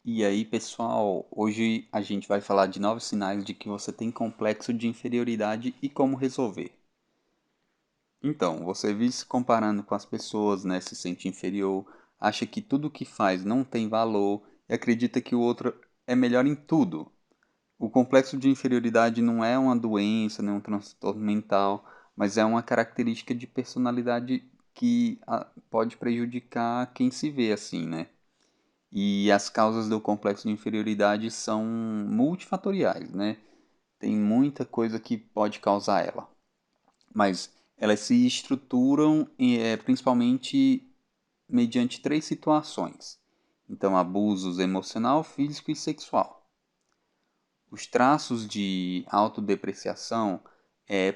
E aí, pessoal, hoje a gente vai falar de 9 sinais de que você tem complexo de inferioridade e como resolver. Então, você vive se comparando com as pessoas, né? Se sente inferior, acha que tudo que faz não tem valor e acredita que o outro é melhor em tudo. O complexo de inferioridade não é uma doença, nem um transtorno mental, mas é uma característica de personalidade que pode prejudicar quem se vê assim, né? E as causas do complexo de inferioridade são multifatoriais, né? Tem muita coisa que pode causar ela. Mas elas se estruturam principalmente mediante 3 situações. Então, abusos emocional, físico e sexual. Os traços de autodepreciação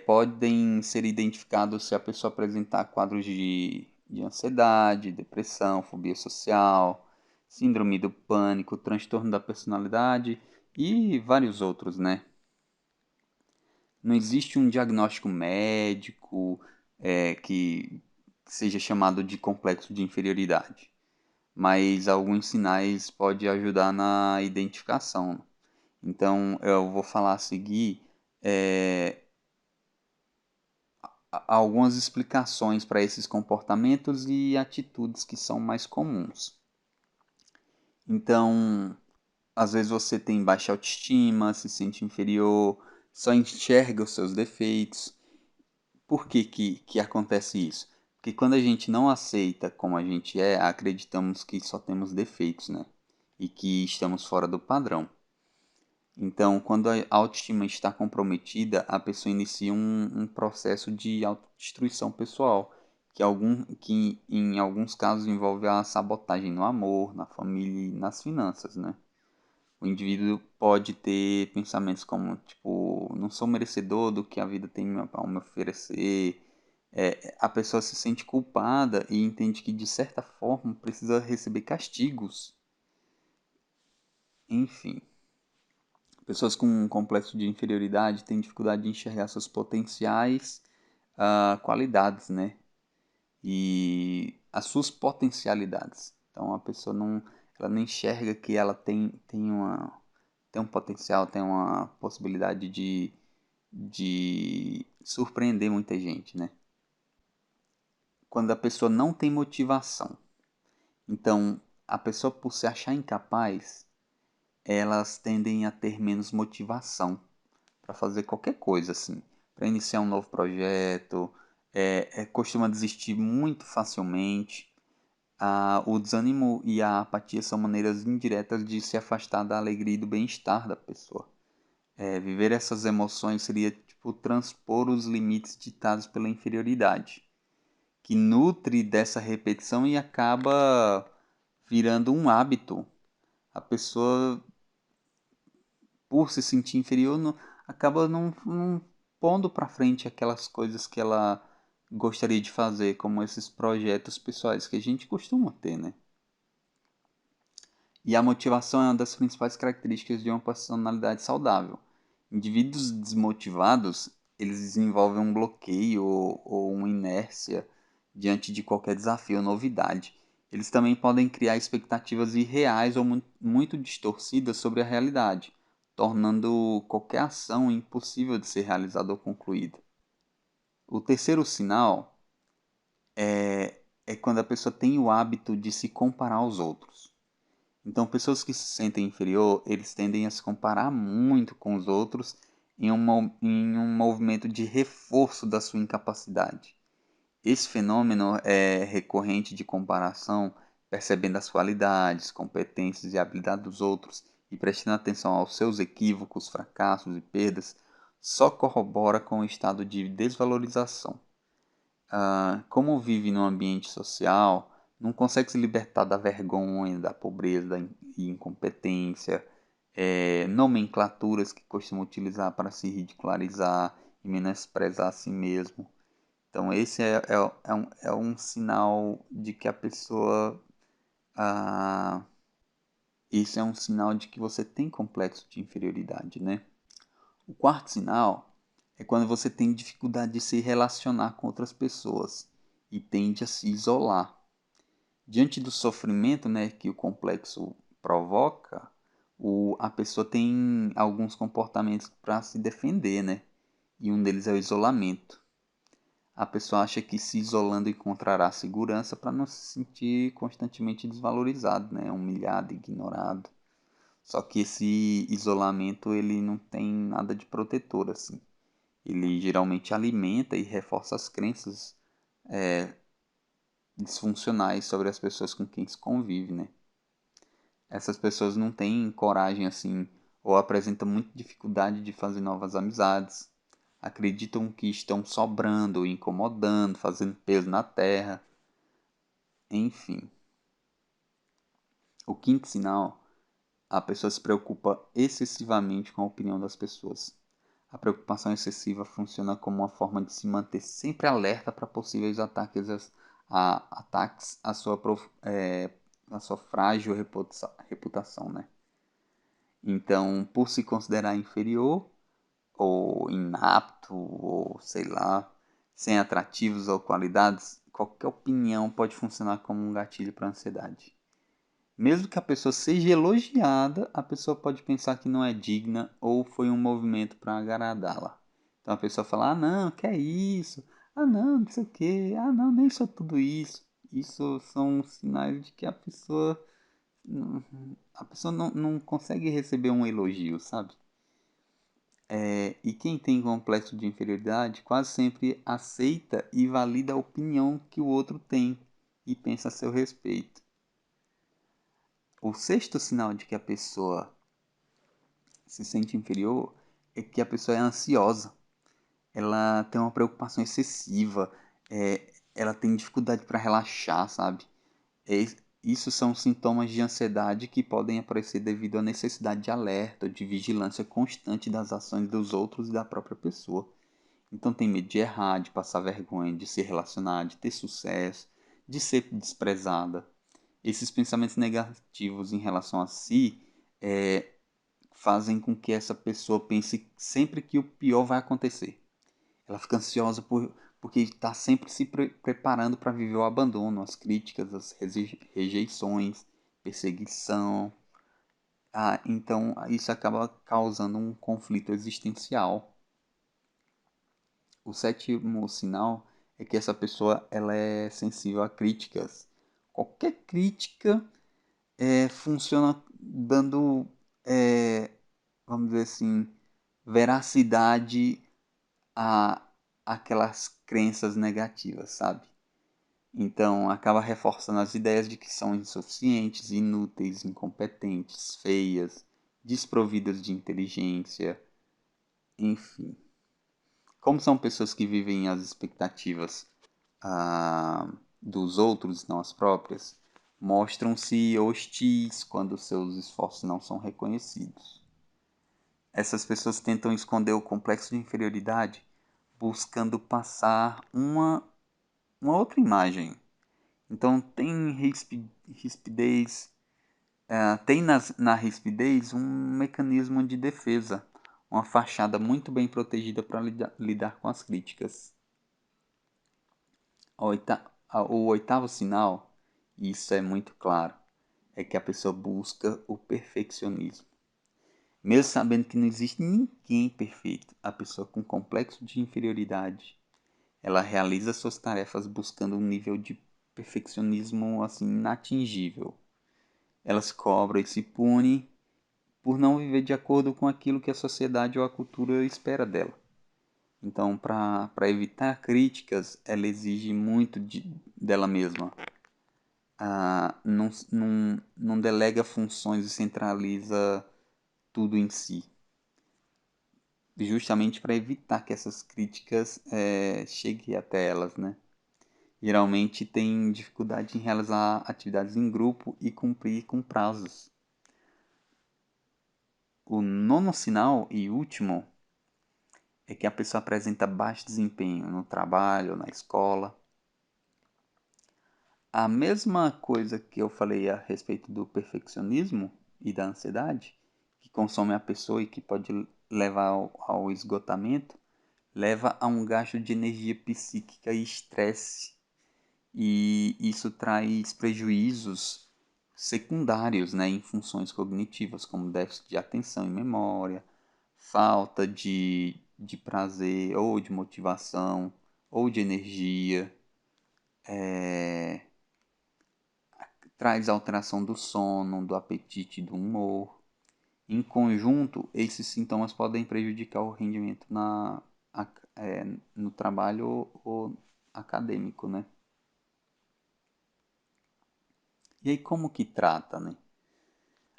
podem ser identificados se a pessoa apresentar quadros de ansiedade, depressão, fobia social, síndrome do pânico, transtorno da personalidade e vários outros, né? Não existe um diagnóstico médico que seja chamado de complexo de inferioridade, mas alguns sinais podem ajudar na identificação. Então, eu vou falar a seguir é, algumas explicações para esses comportamentos e atitudes que são mais comuns. Então, às vezes você tem baixa autoestima, se sente inferior, só enxerga os seus defeitos. Por que acontece isso? Porque quando a gente não aceita como a gente é, acreditamos que só temos defeitos, né? E que estamos fora do padrão. Então, quando a autoestima está comprometida, a pessoa inicia um processo de autodestruição pessoal, que em alguns casos envolve a sabotagem no amor, na família e nas finanças, né? O indivíduo pode ter pensamentos como, tipo, não sou merecedor do que a vida tem para me oferecer. A pessoa se sente culpada e entende que, de certa forma, precisa receber castigos. Enfim. Pessoas com um complexo de inferioridade têm dificuldade de enxergar seus potenciais, qualidades, né? E as suas potencialidades. Então a pessoa ela não enxerga que ela tem um potencial, tem uma possibilidade de surpreender muita gente, né? Quando a pessoa não tem motivação. Então, a pessoa por se achar incapaz, elas tendem a ter menos motivação para fazer qualquer coisa, assim, para iniciar um novo projeto, costuma desistir muito facilmente. O desânimo e a apatia são maneiras indiretas de se afastar da alegria e do bem-estar da pessoa. Viver essas emoções seria tipo transpor os limites ditados pela inferioridade, que nutre dessa repetição e acaba virando um hábito. A pessoa por se sentir inferior, acaba não pondo para frente aquelas coisas que ela gostaria de fazer, como esses projetos pessoais que a gente costuma ter, né? E a motivação é uma das principais características de uma personalidade saudável. Indivíduos desmotivados, eles desenvolvem um bloqueio ou uma inércia diante de qualquer desafio ou novidade. Eles também podem criar expectativas irreais ou muito distorcidas sobre a realidade, tornando qualquer ação impossível de ser realizada ou concluída. O terceiro sinal é quando a pessoa tem o hábito de se comparar aos outros. Então, pessoas que se sentem inferior, eles tendem a se comparar muito com os outros em um movimento de reforço da sua incapacidade. Esse fenômeno é recorrente de comparação, percebendo as qualidades, competências e habilidades dos outros e prestando atenção aos seus equívocos, fracassos e perdas, só corrobora com o estado de desvalorização. Como vive num ambiente social, não consegue se libertar da vergonha, da pobreza, e incompetência, nomenclaturas que costuma utilizar para se ridicularizar e menosprezar a si mesmo. Então, esse é um sinal de que a pessoa. Ah, Isso é um sinal de que você tem complexo de inferioridade, né? O quarto sinal é quando você tem dificuldade de se relacionar com outras pessoas e tende a se isolar. Diante do sofrimento, né, que o complexo provoca, a pessoa tem alguns comportamentos para se defender, né? E um deles é o isolamento. A pessoa acha que se isolando encontrará segurança para não se sentir constantemente desvalorizado, né? Humilhado, ignorado. Só que esse isolamento ele não tem nada de protetor assim. Ele geralmente alimenta e reforça as crenças disfuncionais sobre as pessoas com quem se convive, né? Essas pessoas não têm coragem assim, ou apresentam muita dificuldade de fazer novas amizades, acreditam que estão sobrando, incomodando, fazendo peso na terra, enfim. O quinto sinal, a pessoa se preocupa excessivamente com a opinião das pessoas. A preocupação excessiva funciona como uma forma de se manter sempre alerta para possíveis ataques à sua frágil reputação, né? Então, por se considerar inferior, ou inapto, ou sei lá, sem atrativos ou qualidades, qualquer opinião pode funcionar como um gatilho para a ansiedade. Mesmo que a pessoa seja elogiada, a pessoa pode pensar que não é digna ou foi um movimento para agradá-la. Então a pessoa fala: ah, não, que é isso? Ah, não, não sei o que. Ah, não, nem sou tudo isso. Isso são sinais de que a pessoa não consegue receber um elogio, sabe? E quem tem complexo de inferioridade quase sempre aceita e valida a opinião que o outro tem e pensa a seu respeito. O sexto sinal de que a pessoa se sente inferior é que a pessoa é ansiosa. Ela tem uma preocupação excessiva, ela tem dificuldade para relaxar, sabe? É, isso são sintomas de ansiedade que podem aparecer devido à necessidade de alerta, de vigilância constante das ações dos outros e da própria pessoa. Então tem medo de errar, de passar vergonha, de se relacionar, de ter sucesso, de ser desprezada. Esses pensamentos negativos em relação a si é, fazem com que essa pessoa pense sempre que o pior vai acontecer. Ela fica ansiosa porque está sempre se preparando para viver o abandono, as críticas, as rejeições, perseguição. Então isso acaba causando um conflito existencial. O sétimo sinal é que essa pessoa ela é sensível a críticas. Qualquer crítica funciona dando, é, vamos dizer assim, veracidade a aquelas crenças negativas, sabe? Então acaba reforçando as ideias de que são insuficientes, inúteis, incompetentes, feias, desprovidas de inteligência, enfim. Como são pessoas que vivem as expectativas dos outros, não as próprias, mostram-se hostis quando seus esforços não são reconhecidos. Essas pessoas tentam esconder o complexo de inferioridade buscando passar uma outra imagem. Então tem rispidez, tem na rispidez um mecanismo de defesa, uma fachada muito bem protegida para lidar com as críticas. O oitavo sinal, e isso é muito claro, é que a pessoa busca o perfeccionismo. Mesmo sabendo que não existe ninguém perfeito, a pessoa com complexo de inferioridade, ela realiza suas tarefas buscando um nível de perfeccionismo assim inatingível. Ela se cobra e se pune por não viver de acordo com aquilo que a sociedade ou a cultura espera dela. Então, para evitar críticas, ela exige muito dela mesma. Não delega funções e centraliza tudo em si. Justamente para evitar que essas críticas cheguem até elas, né? Geralmente tem dificuldade em realizar atividades em grupo e cumprir com prazos. O nono sinal e último é que a pessoa apresenta baixo desempenho no trabalho, na escola. A mesma coisa que eu falei a respeito do perfeccionismo e da ansiedade, que consome a pessoa e que pode levar ao esgotamento, leva a um gasto de energia psíquica e estresse. E isso traz prejuízos secundários, né, em funções cognitivas, como déficit de atenção e memória, falta de prazer ou de motivação ou de energia, traz alteração do sono, do apetite e do humor. Em conjunto, esses sintomas podem prejudicar o rendimento no trabalho ou acadêmico, né? E aí como que trata, né?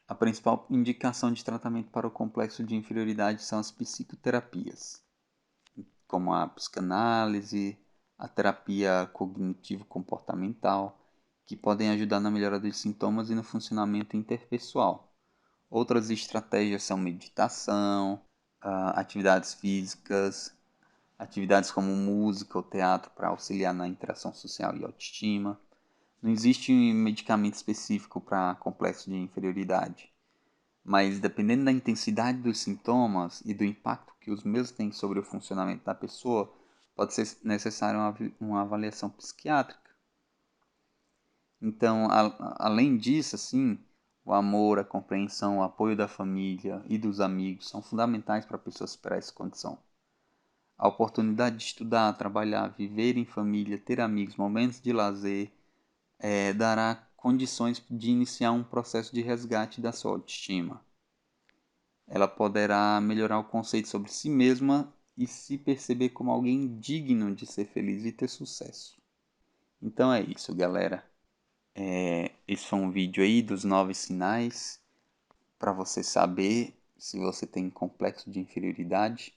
A principal indicação de tratamento para o complexo de inferioridade são as psicoterapias, como a psicanálise, a terapia cognitivo-comportamental, que podem ajudar na melhora dos sintomas e no funcionamento interpessoal. Outras estratégias são meditação, atividades físicas, atividades como música ou teatro para auxiliar na interação social e autoestima. Não existe um medicamento específico para complexo de inferioridade, mas dependendo da intensidade dos sintomas e do impacto que os mesmos têm sobre o funcionamento da pessoa, pode ser necessário uma avaliação psiquiátrica. Então, além disso, assim, o amor, a compreensão, o apoio da família e dos amigos são fundamentais para a pessoa superar essa condição. A oportunidade de estudar, trabalhar, viver em família, ter amigos, momentos de lazer, dará condições de iniciar um processo de resgate da sua autoestima. Ela poderá melhorar o conceito sobre si mesma e se perceber como alguém digno de ser feliz e ter sucesso. Então é isso, galera. Esse foi um vídeo aí dos 9 sinais para você saber se você tem complexo de inferioridade.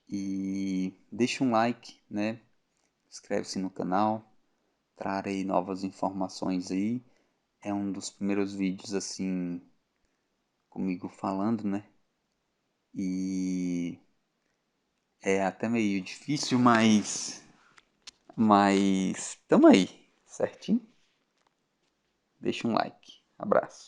E deixa um like, né? Inscreve-se no canal, trarei novas informações aí. É um dos primeiros vídeos assim comigo falando, né? E é até meio difícil, mas tamo aí, certinho? Deixa um like. Abraço.